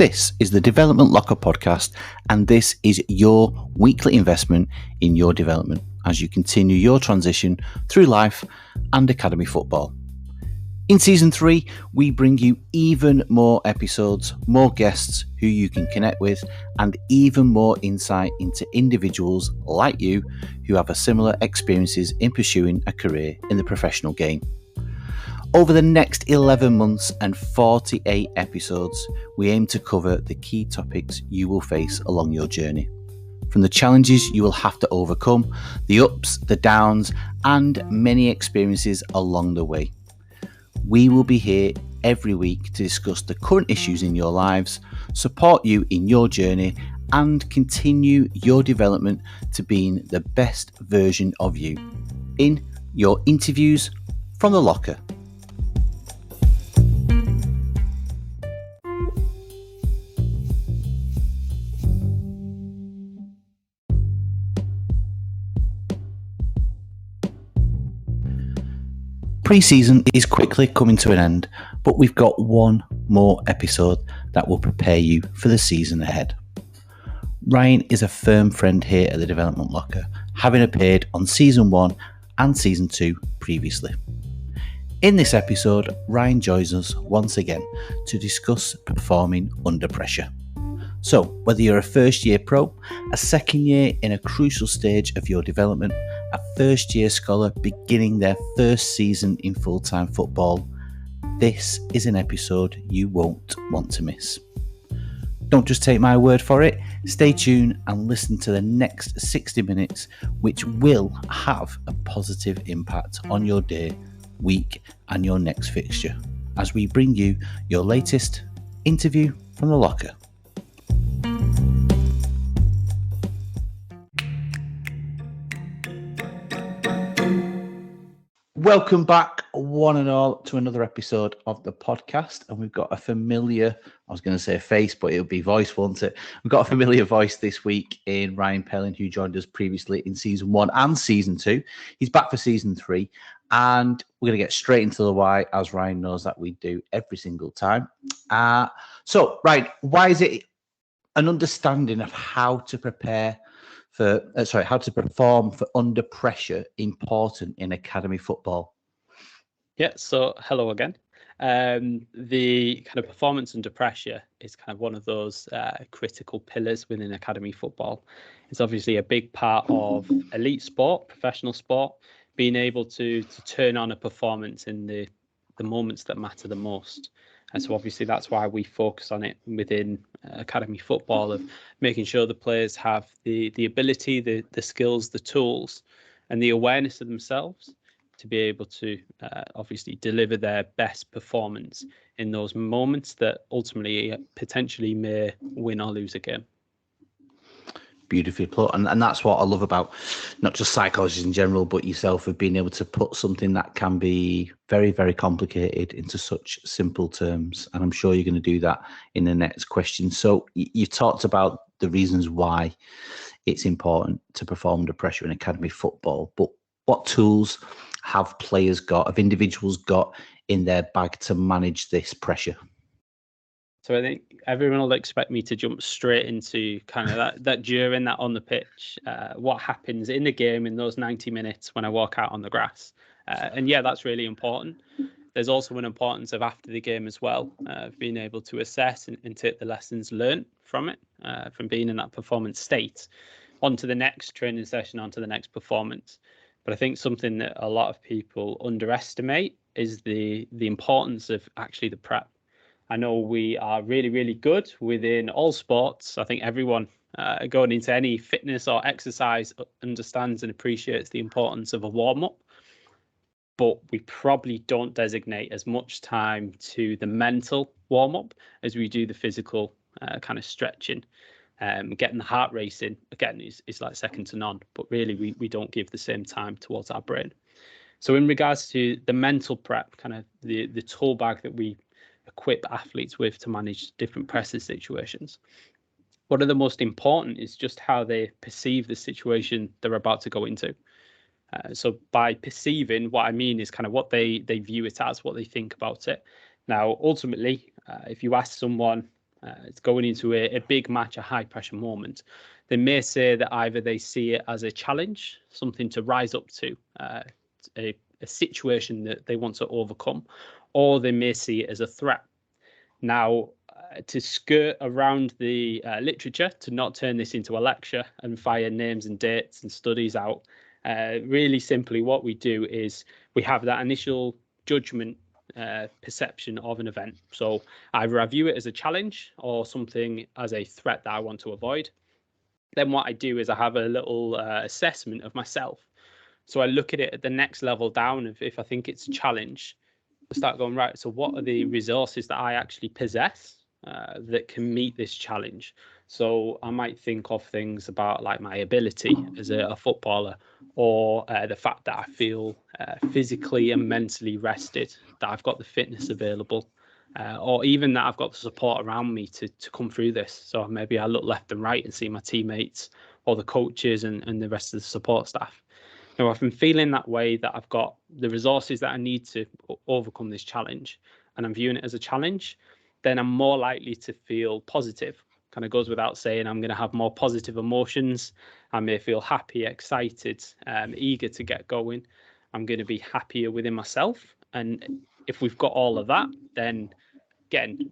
This is the Development Locker podcast, and this is your weekly investment in your development as you continue your transition through life and academy football. In Season 3, we bring you even more episodes, more guests who you can connect with, and even more insight into individuals like you who have a similar experiences in pursuing a career in the professional game. Over the next 11 months and 48 episodes, we aim to cover the key topics you will face along your journey. From the challenges you will have to overcome, the ups, the downs, and many experiences along the way. We will be here every week to discuss the current issues in your lives, support you in your journey, and continue your development to being the best version of you in your interviews from the locker. Pre-season is quickly coming to an end, but we've got one more episode that will prepare you for the season ahead. Ryan is a firm friend here at the Development Locker, having appeared on Season 1 and Season 2 previously. In this episode, Ryan joins us once again to discuss performing under pressure. So, whether you're a first-year pro, a second year in a crucial stage of your development, a first-year scholar beginning their first season in full-time football, this is an episode you won't want to miss. Don't just take my word for it, stay tuned and listen to the next 60 minutes, which will have a positive impact on your day, week and your next fixture, as we bring you your latest interview from the locker. Welcome back, one and all, to another episode of the podcast. And we've got a familiar, I was going to say face, but it'll be voice, won't it? We've got a familiar voice this week in Ryan Pelling, who joined us previously in Season 1 and Season 2. He's back for Season 3. And we're going to get straight into the why, as Ryan knows that we do every single time. So, Ryan, why is it an understanding of how to prepare how to perform for under pressure important in academy football? Yeah, so hello again. The kind of performance under pressure is kind of one of those critical pillars within academy football. It's obviously a big part of elite sport, professional sport, being able to turn on a performance in the moments that matter the most. And so obviously that's why we focus on it within academy football, of making sure the players have the ability, the skills, the tools and the awareness of themselves to be able to obviously deliver their best performance in those moments that ultimately potentially may win or lose a game. Beautifully put. And that's what I love about not just psychology in general, but yourself, of being able to put something that can be very, very complicated into such simple terms. And I'm sure you're going to do that in the next question. So you talked about the reasons why it's important to perform under pressure in academy football, but what tools have players got, have individuals got in their bag to manage this pressure? So I think everyone will expect me to jump straight into kind of that during that on the pitch, what happens in the game in those 90 minutes when I walk out on the grass. And yeah, that's really important. There's also an importance of after the game as well, being able to assess and take the lessons learned from it, from being in that performance state, onto the next training session, onto the next performance. But I think something that a lot of people underestimate is the importance of actually the prep. I know we are really, really good within all sports. I think everyone going into any fitness or exercise understands and appreciates the importance of a warm-up. But we probably don't designate as much time to the mental warm-up as we do the physical kind of stretching. Getting the heart racing, again, is like second to none. But really, we don't give the same time towards our brain. So in regards to the mental prep, kind of the tool bag that we equip athletes with to manage different pressure situations, one of the most important is just how they perceive the situation they're about to go into. So by perceiving, what I mean is kind of what they view it as, what they think about it. Now, ultimately, if you ask someone It's going into a big match, a high pressure moment. They may say that either they see it as a challenge, something to rise up to, a situation that they want to overcome, or they may see it as a threat. Now, to skirt around the literature, to not turn this into a lecture and fire names and dates and studies out, really simply what we do is we have that initial judgment perception of an event. So either I view it as a challenge or something as a threat that I want to avoid. Then what I do is I have a little assessment of myself. So I look at it at the next level down. If I think it's a challenge, I start going, right, so what are the resources that I actually possess that can meet this challenge? So I might think of things about like my ability as a footballer, or the fact that I feel physically and mentally rested, that I've got the fitness available, or even that I've got the support around me to come through this. So maybe I look left and right and see my teammates or the coaches and the rest of the support staff. Now, if I'm feeling that way, that I've got the resources that I need to overcome this challenge, and I'm viewing it as a challenge, then I'm more likely to feel positive. Kind of goes without saying, I'm going to have more positive emotions. I may feel happy, excited, eager to get going. I'm going to be happier within myself. And if we've got all of that, then again,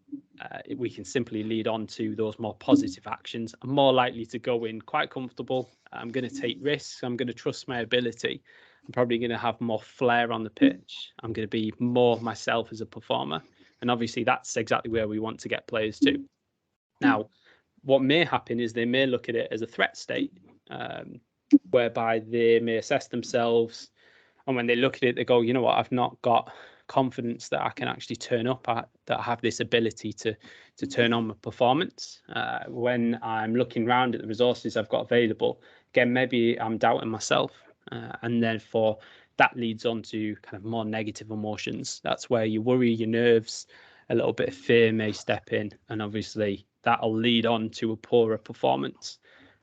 we can simply lead on to those more positive actions. I'm more likely to go in quite comfortable. I'm going to take risks. I'm going to trust my ability. I'm probably going to have more flair on the pitch. I'm going to be more myself as a performer. And obviously, that's exactly where we want to get players to. Now, what may happen is they may look at it as a threat state, whereby they may assess themselves. And when they look at it, they go, you know what, I've not got confidence that I can actually turn up, that I have this ability to turn on my performance. When I'm looking around at the resources I've got available, again, maybe I'm doubting myself. And therefore, that leads on to kind of more negative emotions. That's where you worry, your nerves, a little bit of fear may step in. And obviously, that'll lead on to a poorer performance.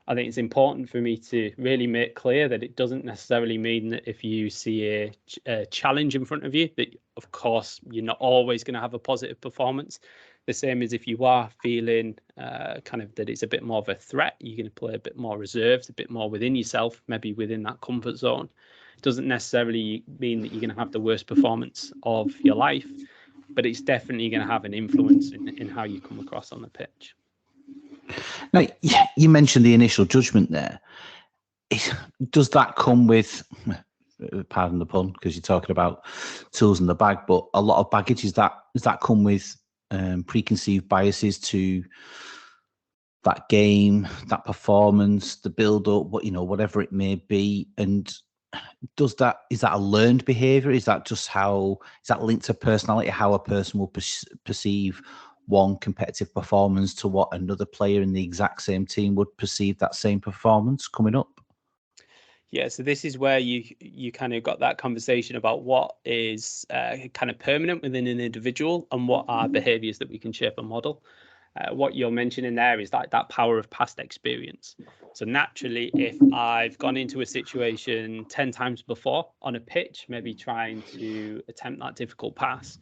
I think it's important for me to really make clear that it doesn't necessarily mean that if you see a challenge in front of you, that of course you're not always going to have a positive performance. The same as if you are feeling kind of that it's a bit more of a threat, you're going to play a bit more reserved, a bit more within yourself, maybe within that comfort zone. It doesn't necessarily mean that you're going to have the worst performance of your life, but it's definitely going to have an influence in how you come across on the pitch. Now, you mentioned the initial judgment there. Does that come with, pardon the pun, because you're talking about tools in the bag, but a lot of baggage? Does that come with preconceived biases to that game, that performance, the build-up, whatever it may be? And is that a learned behaviour? Is that linked to personality, how a person will perceive one competitive performance to what another player in the exact same team would perceive that same performance coming up? Yeah, so this is where you kind of got that conversation about what is kind of permanent within an individual and what are behaviours that we can shape and model. What you're mentioning there is that power of past experience. So naturally, if I've gone into a situation 10 times before on a pitch, maybe trying to attempt that difficult pass,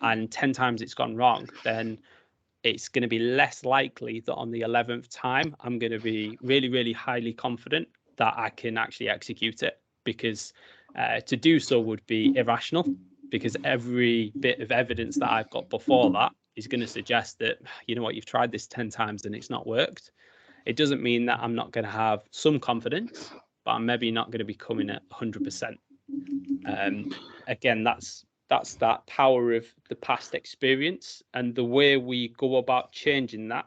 and 10 times it's gone wrong, then it's going to be less likely that on the 11th time, I'm going to be really, really highly confident that I can actually execute it, because to do so would be irrational, because every bit of evidence that I've got before that is going to suggest that, you know what, you've tried this 10 times and it's not worked. It doesn't mean that I'm not going to have some confidence, but I'm maybe not going to be coming at 100%. Again, that's that power of the past experience, and the way we go about changing that.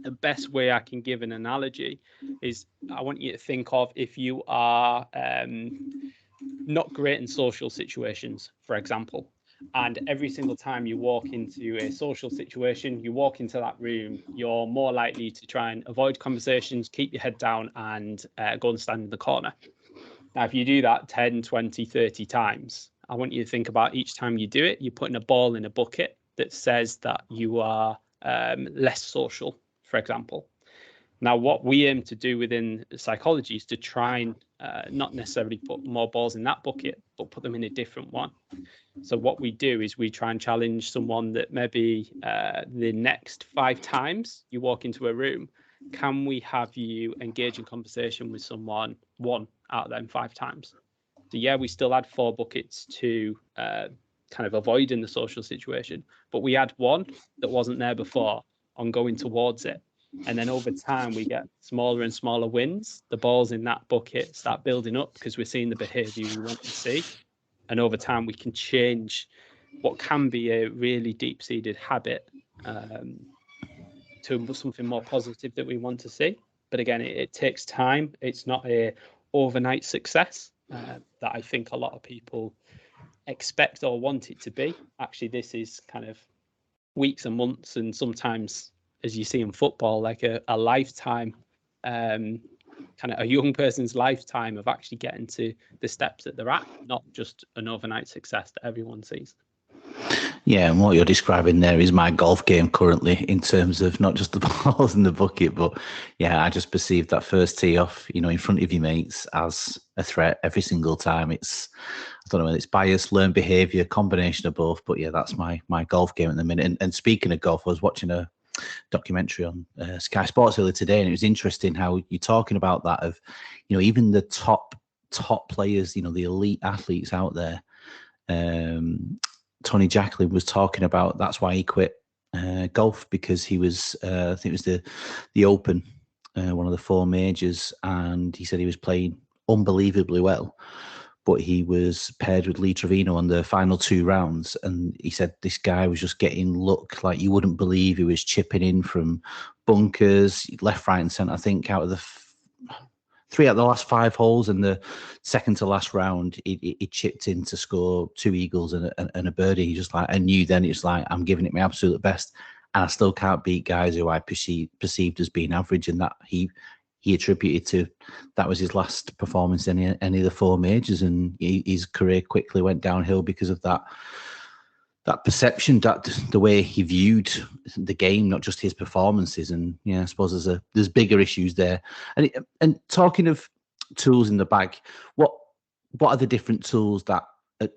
The best way I can give an analogy is, I want you to think of if you are not great in social situations, for example, and every single time you walk into a social situation, you walk into that room, you're more likely to try and avoid conversations, keep your head down, and go and stand in the corner. Now, if you do that 10, 20, 30 times, I want you to think about each time you do it, you're putting a ball in a bucket that says that you are less social, for example. Now, what we aim to do within psychology is to try and not necessarily put more balls in that bucket, but put them in a different one. So what we do is we try and challenge someone that maybe the next 5 times you walk into a room, can we have you engage in conversation with someone 1 out of them 5 times? So yeah, we still add 4 buckets to kind of avoiding the social situation, but we add 1 that wasn't there before on going towards it. And then over time, we get smaller and smaller wins. The balls in that bucket start building up because we're seeing the behavior we want to see. And over time, we can change what can be a really deep-seated habit to something more positive that we want to see. But again, it takes time. It's not a overnight success that I think a lot of people expect or want it to be. Actually, this is kind of weeks and months, and sometimes, as you see in football, like a lifetime, kind of a young person's lifetime of actually getting to the steps that they're at, not just an overnight success that everyone sees. Yeah, and what you're describing there is my golf game currently, in terms of not just the balls in the bucket, but yeah, I just perceive that first tee off, in front of your mates as a threat every single time. I don't know whether it's bias, learned behaviour, combination of both, but yeah, that's my golf game at the minute. And speaking of golf, I was watching a documentary on Sky Sports earlier today, and it was interesting how you're talking about that of, even the top players, the elite athletes out there. Tony Jacklin was talking about that's why he quit golf, because he was, I think it was the Open, one of the 4 majors, and he said he was playing unbelievably well, but he was paired with Lee Trevino on the final 2 rounds, and he said this guy was just getting luck like you wouldn't believe. He was chipping in from bunkers, left, right, and centre. I think out of the 3 out of the last 5 holes, and the second to last round, he chipped in to score 2 eagles and a birdie. He just like, I knew then it's like, I'm giving it my absolute best, and I still can't beat guys who I perceived as being average, and that he attributed to that was his last performance in any of the 4 majors, and his career quickly went downhill because of that perception, that the way he viewed the game, not just his performances. And yeah, I suppose there's bigger issues there. And talking of tools in the bag, what are the different tools that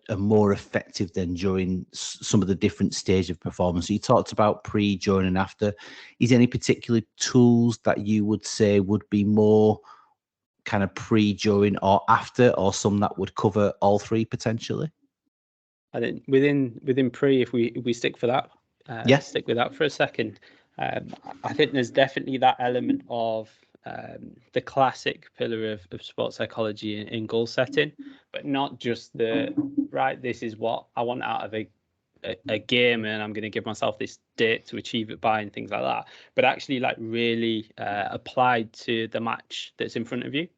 are more effective than during some of the different stages of performance? You talked about pre, during, and after. Is there any particular tools that you would say would be more kind of pre, during, or after, or some that would cover all 3 potentially? I think within pre, if we stick for that, stick with that for a second. I think there's definitely that element of the classic pillar of sports psychology in goal setting, but not just this is what I want out of a game, and I'm going to give myself this date to achieve it by, and things like that, but actually like really applied to the match that's in front of you.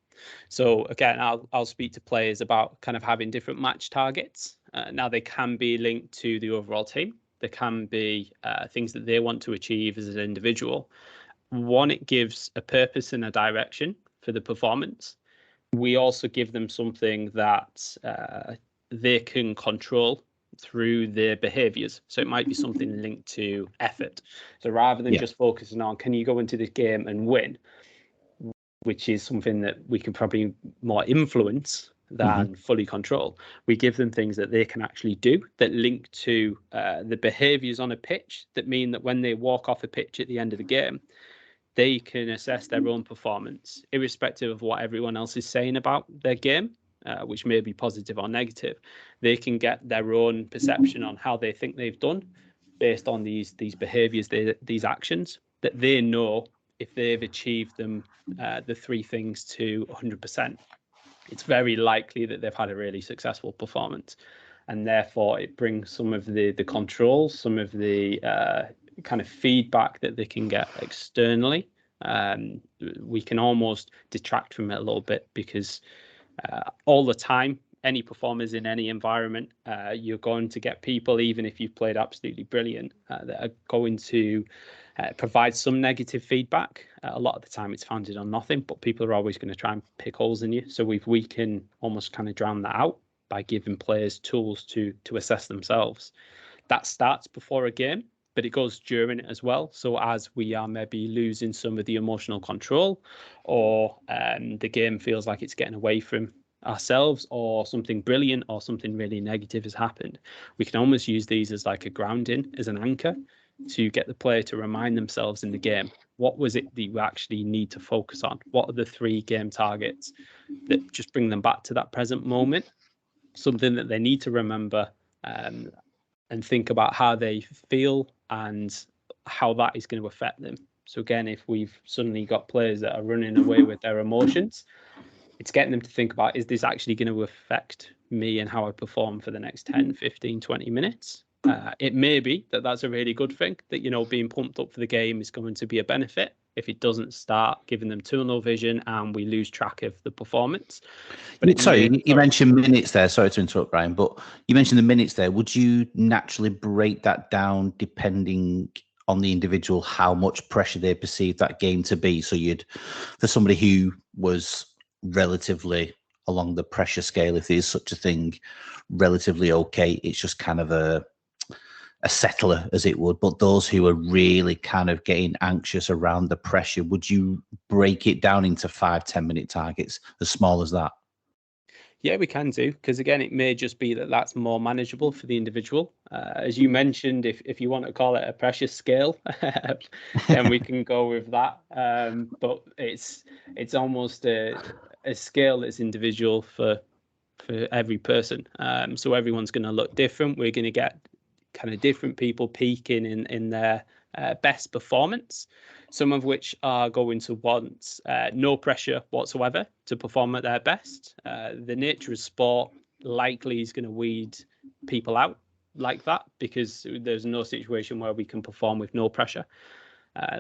So again, I'll speak to players about kind of having different match targets. Now they can be linked to the overall team. There can be things that they want to achieve as an individual. One, it gives a purpose and a direction for the performance. We also give them something that they can control through their behaviors. So it might be something linked to effort. So rather than just focusing on, can you go into this game and win, which is something that we can probably more influence than fully control, we give them things that they can actually do that link to the behaviors on a pitch, that mean that when they walk off a pitch at the end of the game, they can assess their own performance, irrespective of what everyone else is saying about their game, which may be positive or negative. They can get their own perception on how they think they've done based on these behaviors, these actions, that they know if they've achieved them, the 3 things to 100%, it's very likely that they've had a really successful performance. And therefore it brings some of the control, some of the kind of feedback that they can get externally. We can almost detract from it a little bit, because all the time, any performers in any environment, you're going to get people, even if you've played absolutely brilliant, that are going to provide some negative feedback. A lot of the time it's founded on nothing, but people are always going to try and pick holes in you. So we can almost kind of drown that out by giving players tools to assess themselves. That starts before a game. but it goes during it as well. So as we are maybe losing some of the emotional control, or the game feels like it's getting away from ourselves, or something brilliant or something really negative has happened, we can almost use these as like a grounding, as an anchor, to get the player to remind themselves in the game, what was it that you actually need to focus on? What are the 3 game targets that just bring them back to that present moment? Something that they need to remember, and think about how they feel and how that is going to affect them. So again, if we've suddenly got players that are running away with their emotions, it's getting them to think about, is this actually going to affect me and how I perform for the next 10, 15, 20 minutes? It may be that that's a really good thing, that, you know, being pumped up for the game is going to be a benefit if it doesn't start giving them tunnel vision and we lose track of the performance. But you mentioned minutes there. Sorry to interrupt, Brian, but you mentioned the minutes there. Would you naturally break that down depending on the individual, how much pressure they perceive that game to be? So for somebody who was relatively along the pressure scale, if there is such a thing, relatively okay, it's just kind of a settler, as it would. But those who are really kind of getting anxious around the pressure, would you break it down into 5-10 minute targets, as small as that? Yeah, we can do, because again, it may just be that that's more manageable for the individual. As you mentioned, if you want to call it a pressure scale, then we can go with that. But it's almost a scale that's individual for every person. So everyone's going to look different. We're going to get kind of different people peaking in their best performance, some of which are going to want no pressure whatsoever to perform at their best. The nature of sport likely is going to weed people out like that, because there's no situation where we can perform with no pressure.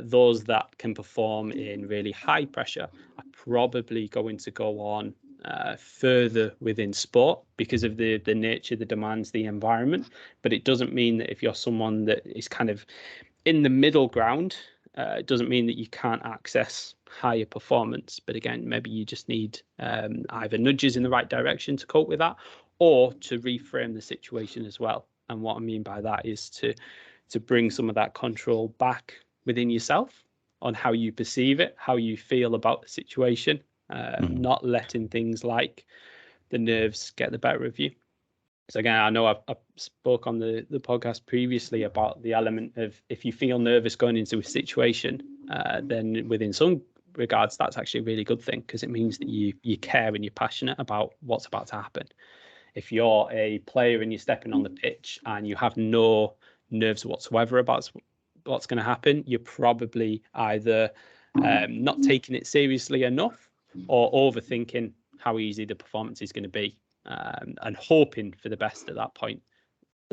Those that can perform in really high pressure are probably going to go on further within sport because of the nature, the demands, the environment. But it doesn't mean that if you're someone that is kind of in the middle ground, it doesn't mean that you can't access higher performance. But again, maybe you just need either nudges in the right direction to cope with that, or to reframe the situation as well. And what I mean by that is to bring some of that control back within yourself on how you perceive it, how you feel about the situation, not letting things like the nerves get the better of you. So again, I know I spoke on the podcast previously about the element of, if you feel nervous going into a situation, then within some regards, that's actually a really good thing, because it means that you care and you're passionate about what's about to happen. If you're a player and you're stepping on the pitch and you have no nerves whatsoever about what's going to happen, you're probably either not taking it seriously enough, or overthinking how easy the performance is going to be, and hoping for the best at that point.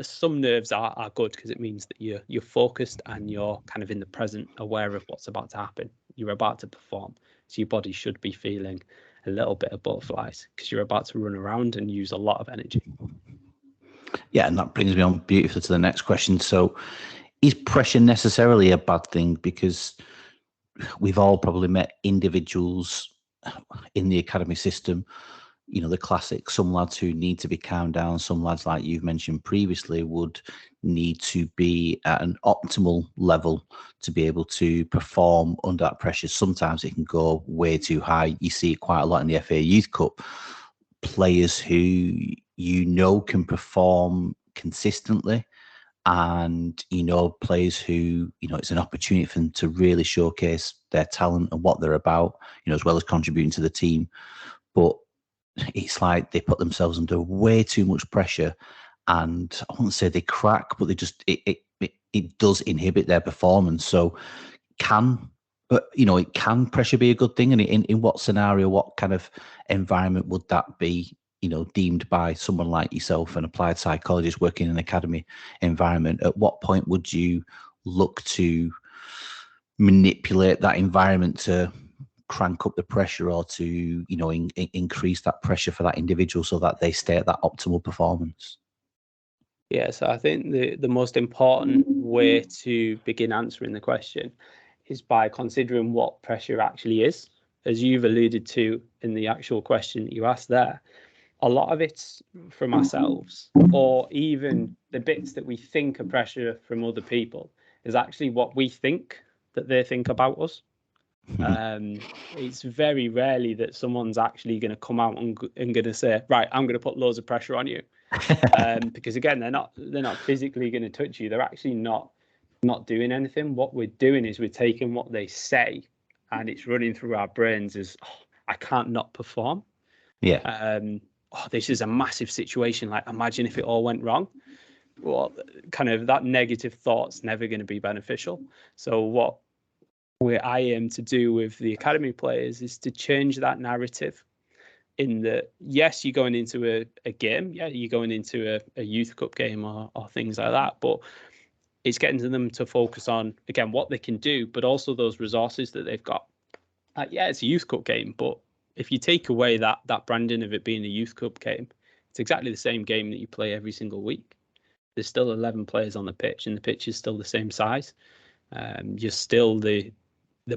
Some nerves are good, because it means that you're focused and you're kind of in the present, aware of what's about to happen. You're about to perform, so your body should be feeling a little bit of butterflies, because you're about to run around and use a lot of energy. Yeah, and that brings me on beautifully to the next question. So, is pressure necessarily a bad thing? Because we've all probably met individuals in the academy system, you know, the classic, some lads who need to be calmed down, some lads, like you've mentioned previously, would need to be at an optimal level to be able to perform under that pressure. Sometimes it can go way too high. You see it quite a lot in the FA Youth Cup. Players who can perform consistently, and players who it's an opportunity for them to really showcase their talent and what they're about, as well as contributing to the team. But it's like they put themselves under way too much pressure, and I won't say they crack, but they just it does inhibit their performance. So can pressure be a good thing? And in what scenario, what kind of environment would that be deemed by someone like yourself, an applied psychologist working in an academy environment? At what point would you look to manipulate that environment to crank up the pressure, or to increase that pressure for that individual so that they stay at that optimal performance? Yeah, so I think the most important way to begin answering the question is by considering what pressure actually is. As you've alluded to in the actual question that you asked there, a lot of it's from ourselves, or even the bits that we think are pressure from other people. is actually what we think that they think about us. It's very rarely that someone's actually going to come out and going to say, right, I'm going to put loads of pressure on you. Because again, they're not physically going to touch you. They're actually not doing anything. What we're doing is we're taking what they say, and it's running through our brains as, I can't not perform. Yeah. This is a massive situation. Like, imagine if it all went wrong. Well, kind of that negative thought's never going to be beneficial. So what I aim to do with the academy players is to change that narrative. In that, yes, you're going into a game, you're going into a youth cup game or things like that, but it's getting to them to focus on, again, what they can do, but also those resources that they've got. It's a youth cup game, but if you take away that branding of it being a youth cup game, it's exactly the same game that you play every single week. There's still 11 players on the pitch, and the pitch is still the same size. You're still the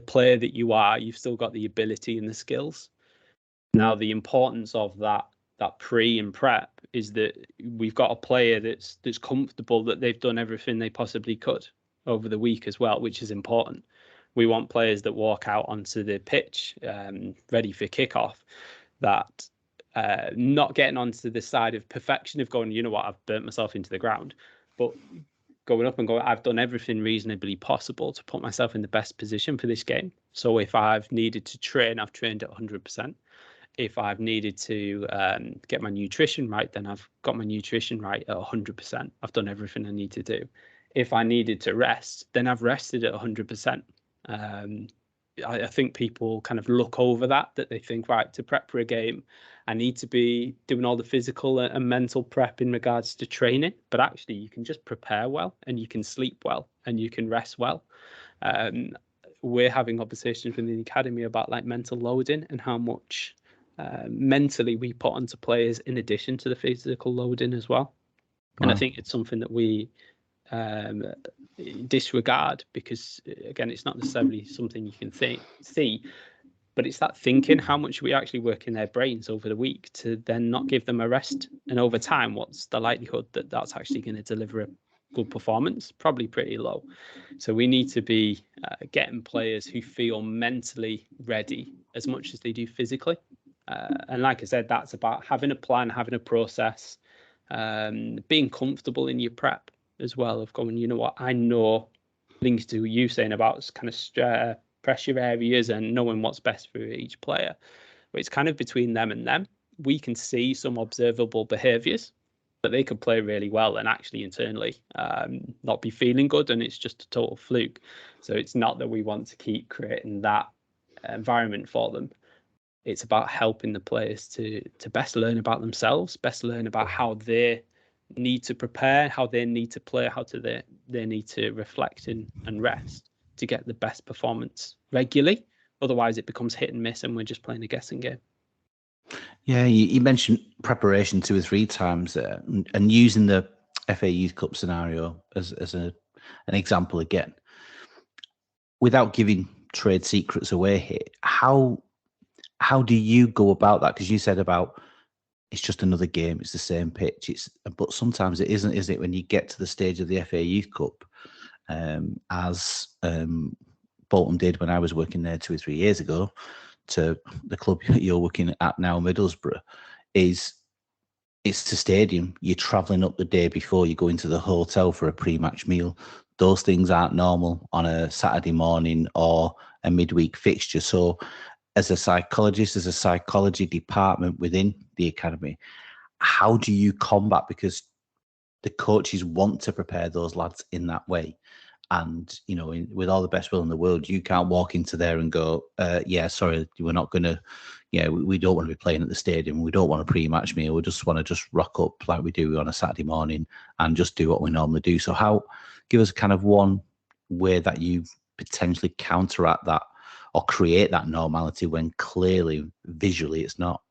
player that you are. You've still got the ability and the skills. Now, the importance of that pre and prep is that we've got a player that's comfortable that they've done everything they possibly could over the week as well, which is important. We want players that walk out onto the pitch ready for kickoff, that not getting onto the side of perfection of going, you know what, I've burnt myself into the ground, but going up and going, I've done everything reasonably possible to put myself in the best position for this game. So if I've needed to train, I've trained at 100%. If I've needed to get my nutrition right, then I've got my nutrition right at 100%. I've done everything I need to do. If I needed to rest, then I've rested at 100%. I think people kind of look over that they think, right, to prep for a game, I need to be doing all the physical and mental prep in regards to training. But actually, you can just prepare well, and you can sleep well, and you can rest well. We're having conversations within the academy about like mental loading and how much mentally we put onto players in addition to the physical loading as well. Wow. And I think it's something that we disregard, because again, it's not necessarily something you can see, but it's that thinking, how much we actually work in their brains over the week to then not give them a rest. And over time, what's the likelihood that that's actually going to deliver a good performance? Probably pretty low. So we need to be getting players who feel mentally ready as much as they do physically. And like I said, that's about having a plan, having a process, being comfortable in your prep as well, of going, you know what, I know, links to you saying about kind of pressure areas and knowing what's best for each player. But it's kind of between them and them. We can see some observable behaviours that they could play really well and actually internally not be feeling good, and it's just a total fluke. So it's not that we want to keep creating that environment for them. It's about helping the players to best learn about themselves, best learn about how they need to prepare, how they need to play, how they need to reflect and rest to get the best performance regularly. Otherwise, it becomes hit and miss, and we're just playing a guessing game. Yeah, you mentioned preparation 2 or 3 times there, and using the FA Youth Cup scenario as an example again. Without giving trade secrets away here, how do you go about that? Because you said about it's just another game, it's the same pitch. But sometimes it isn't, is it? When you get to the stage of the FA Youth Cup, as Bolton did when I was working there 2 or 3 years ago, to the club you're working at now, Middlesbrough, it's the stadium. You're travelling up the day before, you go into the hotel for a pre-match meal. Those things aren't normal on a Saturday morning or a midweek fixture. So as a psychologist, as a psychology department within the academy, how do you combat, because the coaches want to prepare those lads in that way? And, you know, with all the best will in the world, you can't walk into there and go, yeah, sorry, we're not going to, we don't want to be playing at the stadium. We don't want a pre-match meal. We just want to just rock up like we do on a Saturday morning and just do what we normally do. So give us kind of one way that you potentially counteract that or create that normality when clearly, visually, it's not.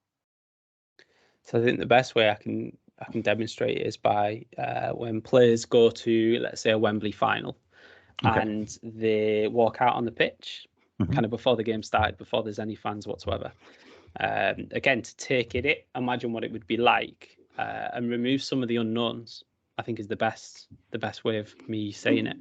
So I think the best way I can demonstrate it is by when players go to, let's say, a Wembley final. Okay. And they walk out on the pitch kind of before the game started, before there's any fans whatsoever. Again, to take it, imagine what it would be like and remove some of the unknowns. I think is the best way of me saying it.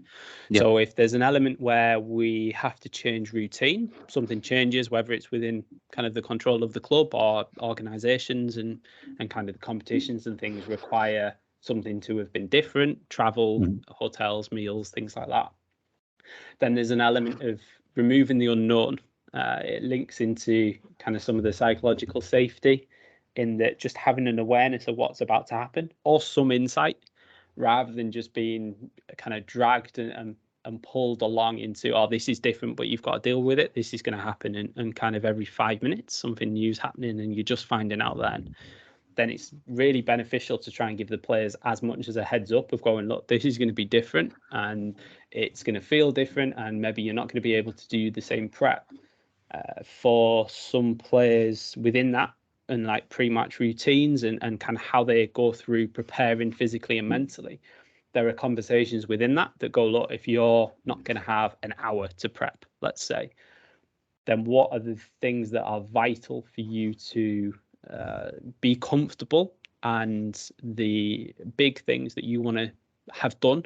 Yeah. So if there's an element where we have to change routine, something changes, whether it's within kind of the control of the club or organisations and kind of the competitions and things require something to have been different, travel, hotels, meals, things like that. Then there's an element of removing the unknown. It links into kind of some of the psychological safety in that just having an awareness of what's about to happen or some insight rather than just being kind of dragged and pulled along into, oh, this is different, but you've got to deal with it. This is going to happen. And kind of every 5 minutes, something new's happening and you're just finding out then it's really beneficial to try and give the players as much as a heads up of going, look, this is going to be different and it's going to feel different. And maybe you're not going to be able to do the same prep. For some players within that and like pre-match routines and kind of how they go through preparing physically and mentally, there are conversations within that go, look, if you're not going to have an hour to prep, let's say, then what are the things that are vital for you to be comfortable and the big things that you want to have done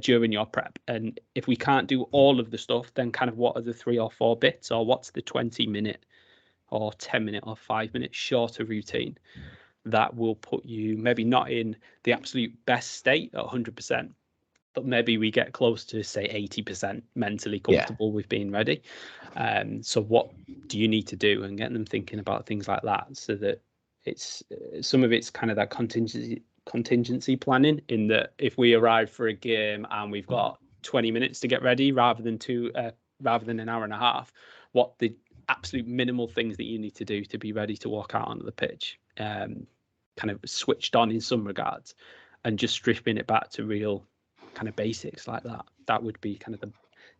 during your prep? And if we can't do all of the stuff, then kind of what are the 3 or 4 bits, or what's the 20-minute or 10-minute or 5-minute shorter routine that will put you maybe not in the absolute best state at 100%, but maybe we get close to, say, 80% mentally comfortable with being ready. So what do you need to do? And getting them thinking about things like that, so that it's some of it's kind of that contingency planning, in that if we arrive for a game and we've got 20 minutes to get ready rather than an hour and a half, what the absolute minimal things that you need to do to be ready to walk out onto the pitch, kind of switched on in some regards, and just stripping it back to real kind of basics like that. That would be kind of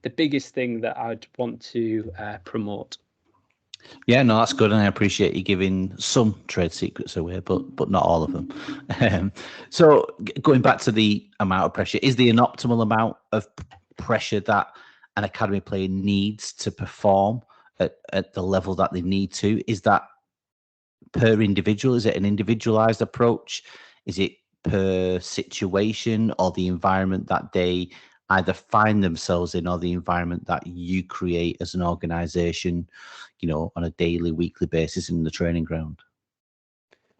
the biggest thing that I'd want to promote. Yeah, no, that's good, and I appreciate you giving some trade secrets away, but not all of them. So going back to the amount of pressure, is there an optimal amount of pressure that an academy player needs to perform at the level that they need to? Is that per individual? Is it an individualized approach? Is it per situation or the environment that they either find themselves in or the environment that you create as an organization, on a daily, weekly basis in the training ground?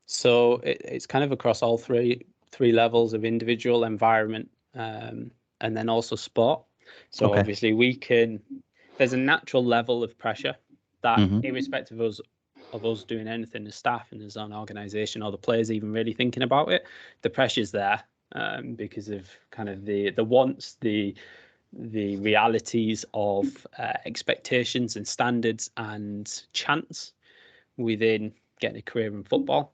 So it's kind of across all three levels of individual, environment, and then also sport. So obviously there's a natural level of pressure that irrespective of us doing anything as staff and as an organization, or the players even really thinking about it, the pressure's there because of kind of the wants, the realities of expectations and standards and chance within getting a career in football.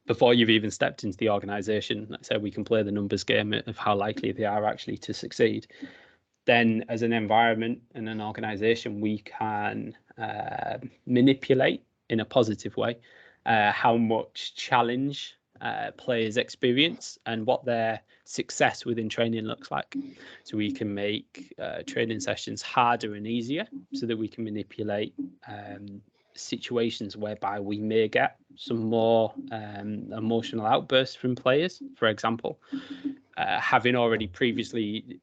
Before you've even stepped into the organisation, let's say we can play the numbers game of how likely they are actually to succeed. Then as an environment and an organisation, we can manipulate in a positive way how much challenge players experience and what their success within training looks like. So we can make training sessions harder and easier so that we can manipulate situations whereby we may get some more emotional outbursts from players, for example. Having already previously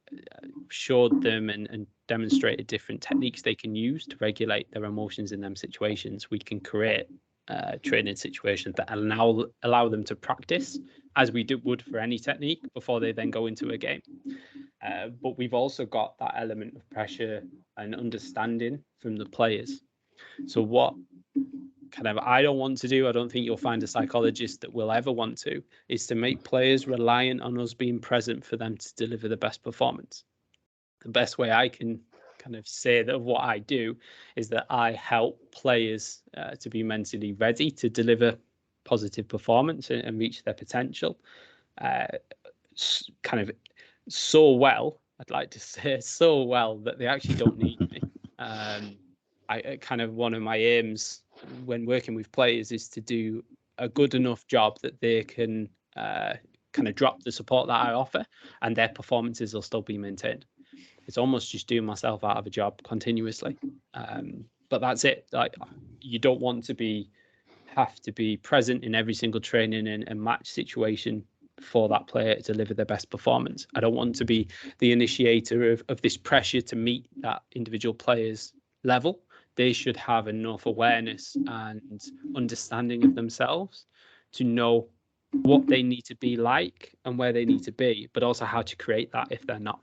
showed them and demonstrated different techniques they can use to regulate their emotions in them situations, we can create training situations that allow them to practice as we would for any technique before they then go into a game. But we've also got that element of pressure and understanding from the players. So what kind of I don't want to do, I don't think you'll find a psychologist that will ever want to, is to make players reliant on us being present for them to deliver the best performance. The best way I can kind of say that what I do is that I help players to be mentally ready to deliver positive performance and reach their potential kind of so well, I'd like to say so well, that they actually don't need me. I kind of one of my aims when working with players is to do a good enough job that they can kind of drop the support that I offer and their performances will still be maintained. It's almost just doing myself out of a job continuously. But that's it. Like, you don't want to have to be present in every single training and match situation for that player to deliver their best performance. I don't want to be the initiator of this pressure to meet that individual player's level. They should have enough awareness and understanding of themselves to know what they need to be like and where they need to be, but also how to create that if they're not.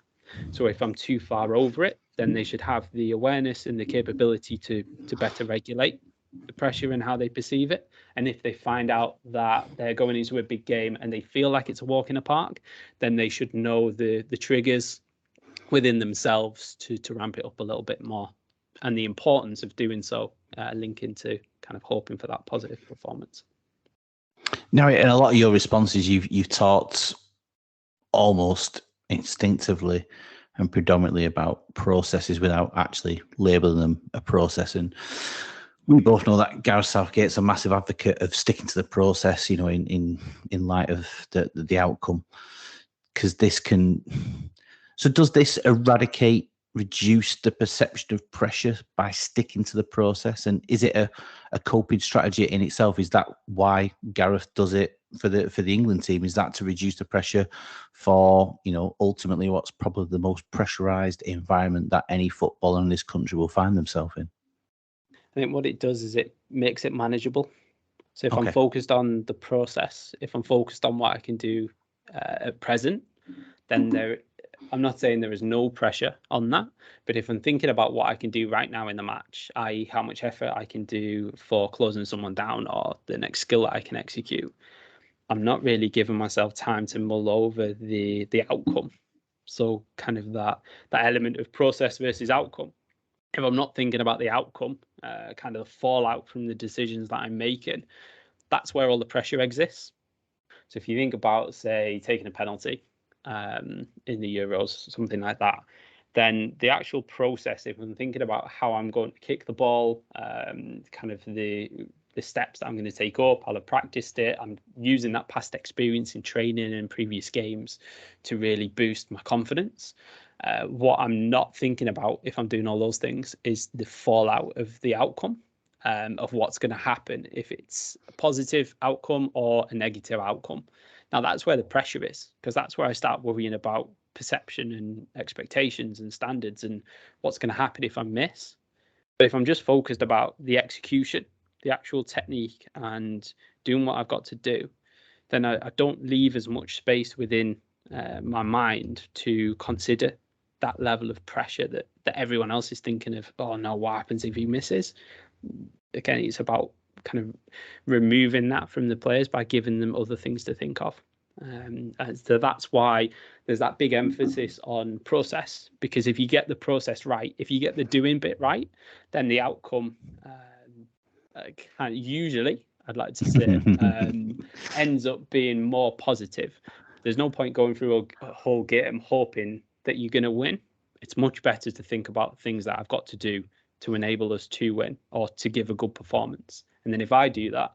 So if I'm too far over it, then they should have the awareness and the capability to better regulate the pressure and how they perceive it. And if they find out that they're going into a big game and they feel like it's a walk in a park, then they should know the triggers within themselves to ramp it up a little bit more, and the importance of doing so, linking to kind of hoping for that positive performance. Now, in a lot of your responses, you've talked almost instinctively and predominantly about processes without actually labelling them a process. And we both know that Gareth Southgate's a massive advocate of sticking to the process, in light of the outcome, because this can. So, does this reduce the perception of pressure by sticking to the process? And is it a coping strategy in itself? Is that why Gareth does it for the England team? Is that to reduce the pressure for, ultimately what's probably the most pressurized environment that any footballer in this country will find themselves in? I think what it does is it makes it manageable. So if Okay. I'm focused on the process, if I'm focused on what I can do at present, then I'm not saying there is no pressure on that, but if I'm thinking about what I can do right now in the match, i.e. how much effort I can do for closing someone down or the next skill that I can execute, I'm not really giving myself time to mull over the outcome. So kind of that element of process versus outcome. If I'm not thinking about the outcome, kind of the fallout from the decisions that I'm making, that's where all the pressure exists. So if you think about, say, taking a penalty in the Euros, something like that, then the actual process, if I'm thinking about how I'm going to kick the ball, kind of the steps that I'm going to take up, I'll have practiced it. I'm using that past experience in training and previous games to really boost my confidence. What I'm not thinking about if I'm doing all those things is the fallout of the outcome, of what's going to happen if it's a positive outcome or a negative outcome. Now, that's where the pressure is, because that's where I start worrying about perception and expectations and standards and what's going to happen if I miss. But if I'm just focused about the execution, the actual technique and doing what I've got to do, then I don't leave as much space within my mind to consider that level of pressure that everyone else is thinking of. Oh no, what happens if he misses? Again, it's about kind of removing that from the players by giving them other things to think of. And so that's why there's that big emphasis on process, because if you get the process right, if you get the doing bit right, then the outcome usually, I'd like to say, ends up being more positive. There's no point going through a whole game hoping that you're going to win. It's much better to think about things that I've got to do to enable us to win or to give a good performance. And then if I do that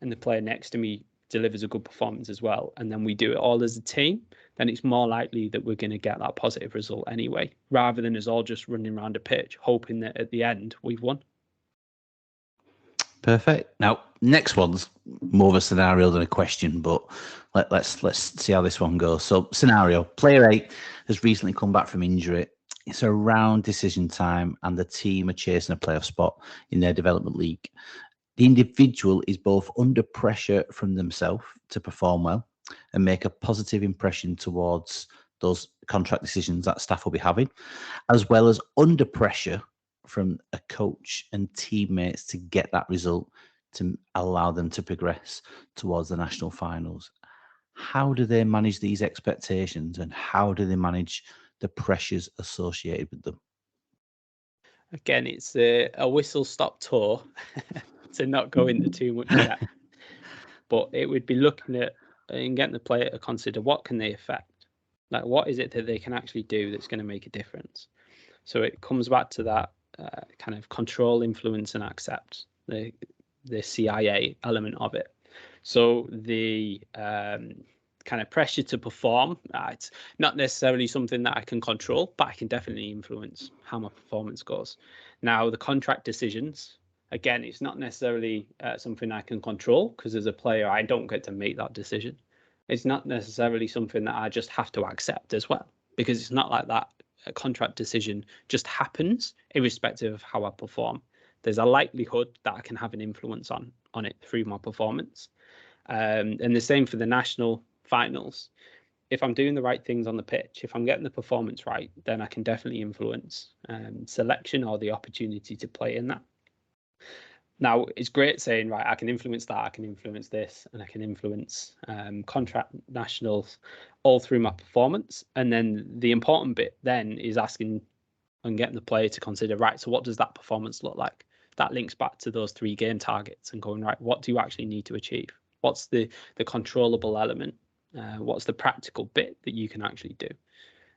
and the player next to me delivers a good performance as well, and then we do it all as a team, then it's more likely that we're going to get that positive result anyway, rather than us all just running around a pitch hoping that at the end we've won. Perfect. Now, next one's more of a scenario than a question, but let's see how this one goes. So, scenario: player A has recently come back from injury. It's around decision time, and the team are chasing a playoff spot in their development league. The individual is both under pressure from themselves to perform well and make a positive impression towards those contract decisions that staff will be having, as well as under pressure from a coach and teammates to get that result to allow them to progress towards the national finals. How do they manage these expectations, and how do they manage the pressures associated with them? Again, it's a whistle-stop tour to not go into too much depth. But it would be looking at and getting the player to consider what can they affect. Like, what is it that they can actually do that's going to make a difference? So it comes back to that kind of control, influence, and accept, the CIA element of it. So the kind of pressure to perform, it's not necessarily something that I can control, but I can definitely influence how my performance goes. Now, the contract decisions, again, it's not necessarily something I can control, because as a player, I don't get to make that decision. It's not necessarily something that I just have to accept as well, because it's not like that. A contract decision just happens irrespective of how I perform. There's a likelihood that I can have an influence on it through my performance. And the same for the national finals. If I'm doing the right things on the pitch, if I'm getting the performance right, then I can definitely influence selection or the opportunity to play in that. Now, it's great saying, right, I can influence that, I can influence this, and I can influence contract nationals all through my performance. And then the important bit then is asking and getting the player to consider, right, so what does that performance look like? That links back to those 3 game targets and going, right, what do you actually need to achieve? What's the controllable element? What's the practical bit that you can actually do?